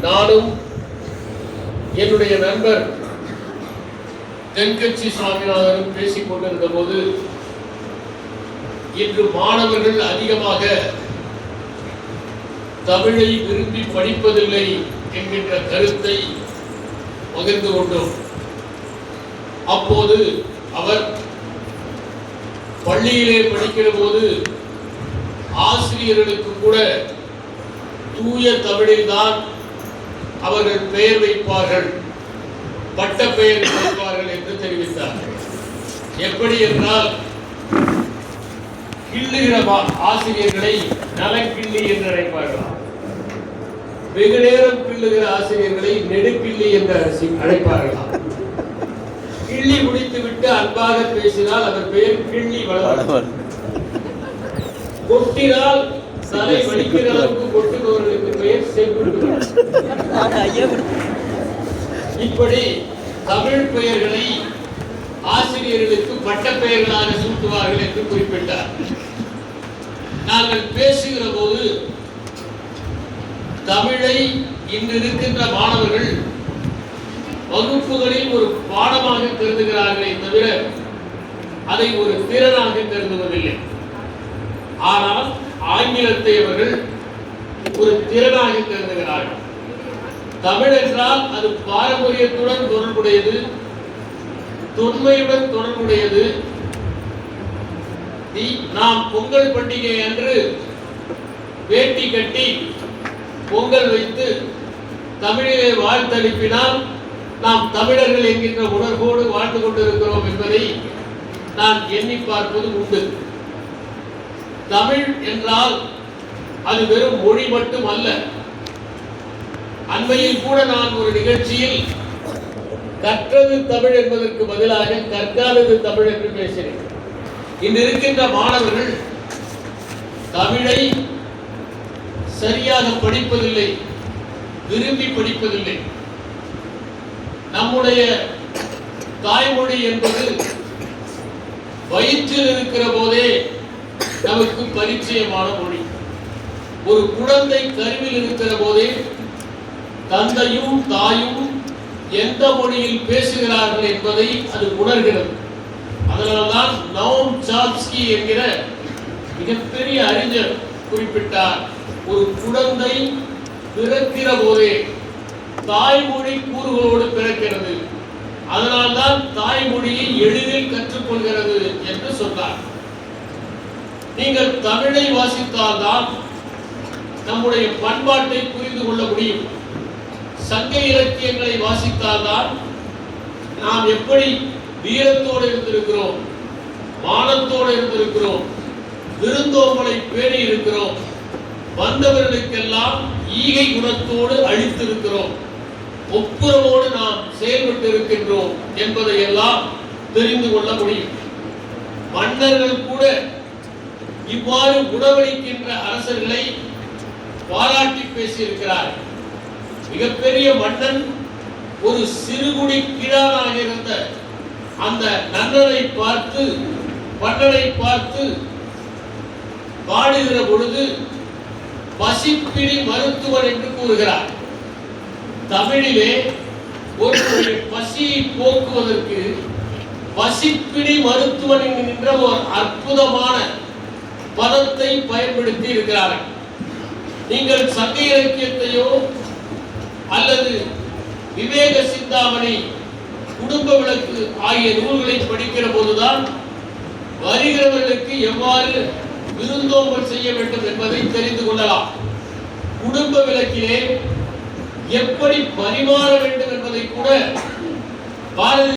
நானும் என்னுடைய நண்பர் தென்கட்சி சுவாமிநாதனும் பேசிக் கொண்டிருந்த போது இன்று மாணவர்கள் அதிகமாக தமிழை விரும்பி படிப்பதில்லை என்கின்ற கருத்தை பகிர்ந்து கொண்டோம். அப்போது அவர் பள்ளியிலே படிக்கிற போது ஆசிரியர்களுக்கு கூட தூய தமிழில்தான் அவர்கள் பெயர் வைப்பார்கள், பட்ட பெயர் வைப்பார்கள் என்று தெரிவித்தார். எப்படி என்றால், கிள்ளுகிற ஆசிரியர்களை நலக்கிள்ளி என்று அழைப்பார்களாம், வெகு நேரம் கிள்ளுகிற ஆசிரியர்களை நெடுக்கிள்ளி என்று அழைப்பார்களாம். கிள்ளி முடித்துவிட்டு அன்பாக பேசினால் அவர் பெயர் கிள்ளி வளவன், கொட்டினால் தலை வலிக்கிற அளவுக்கு கொட்டுபவர்களுக்கு பெயர் செங்குட்டு. இப்படி தமிழ் பெயர்களை ஆசிரியர்களுக்கு பட்ட பெயர்களாக சூட்டுவார்கள் என்று குறிப்பிட்டார். நாங்கள் பேசுகிற போது தமிழை இன்று இருக்கின்ற மாணவர்கள் வகுப்புகளில் ஒரு பாடமாக கருதுகிறார்களே தவிர அதை ஒரு திறனாக கருதுவதில்லை. ஆனால் ஆங்கிலத்தை அவர்கள் ஒரு திறனாக கருதுகிறார்கள். தமிழ் என்றால் அது பாரம்பரியத்துடன் தொடர்புடையது, தொன்மையுடன் தொடர்புடையது. நாம் பொங்கல் பண்டிகை அன்று வேட்டி கட்டி பொங்கல் வைத்து தமிழிலே வாழ்த்தளிப்பினால் நாம் தமிழர்கள் என்கின்ற உணர்வோடு வாழ்ந்து கொண்டிருக்கிறோம் என்பதை நான் எண்ணி பார்ப்பது உண்டு. தமிழ் என்றால் அது வெறும் மொழி மட்டும் அல்ல. அண்மையில் கூட நான் ஒரு நிகழ்ச்சியில் கற்றது தமிழ் என்பதற்கு பதிலாக கற்காதது தமிழ் என்று பேசினேன். இன்று இருக்கின்ற மாணவர்கள் தமிழை சரியாக படிப்பதில்லை, விரும்பி படிப்பதில்லை. நம்முடைய தாய்மொழி என்பது வயிற்றில் இருக்கிற போதே நமக்கு பரிச்சயமான மொழி. ஒரு குழந்தை கருவில் இருக்கிற போதே தந்தையும் தாயும் எந்த மொழியில் பேசுகிறார்கள் என்பதை அது உணர்கிறது. அதனால்தான் நோம் சாம்ஸ்கி என்கிற மிகப்பெரிய அறிஞர் குறிப்பிட்டார், ஒரு குழந்தை பிறக்கிற போதே தாய்மொழி கூறுகளோடு பிறக்கிறது, அதனால்தான் தாய்மொழியை எளிதில் கற்றுக்கொள்கிறது என்று சொன்னார். நீங்கள் தமிழை வாசித்தால்தான் நம்முடைய பண்பாட்டை புரிந்து கொள்ள முடியும். சங்க இலக்கியங்களை வாசித்தால்தான் நாம் எப்படி வீரத்தோடு இருந்திருக்கிறோம், மானத்தோடு இருந்திருக்கிறோம், விருந்தோம்பலை பேணி இருக்கிறோம், வந்தவர்களுக்கெல்லாம் ஈகை குணத்தோடு அழித்திருக்கிறோம், ஒப்புரவோடு நாம் செயல்பட்டு இருக்கின்றோம் என்பதை எல்லாம் தெரிந்து கொள்ள முடியும். மன்னர்கள் கூட இவ்வாறு உணவளிக்கின்ற அரசர்களை பாராட்டி பேசியிருக்கிறார். மிகப்பெரிய மன்னன் ஒரு சிறுகுடி கீழானாக இருந்த அந்த நன்னனை பார்த்து மன்னனை பார்த்து பாடுகிற பொழுது பசிப்பிடி மருத்துவன் என்று கூறுகிறார். தமிழிலே ஒரு பசியை போக்குவதற்கு பசிப்பிடி மருத்துவன் என்கின்ற ஒரு அற்புதமான பதத்தை பயன்படுத்தி இருக்கிறார்கள். நீங்கள் சங்க இலக்கியத்தையோ அல்லது விவேக சிந்தாமணி, குடும்ப விளக்கு ஆகிய நூல்களை படிக்கிற போதுதான் வருகிறவர்களுக்கு எவ்வாறு விருந்தோம்பல் செய்ய வேண்டும் என்பதை தெரிந்து கொள்ளலாம். குடும்ப விளக்கிலே எப்படி பரிமாற வேண்டும் என்பதை கூட பாரதி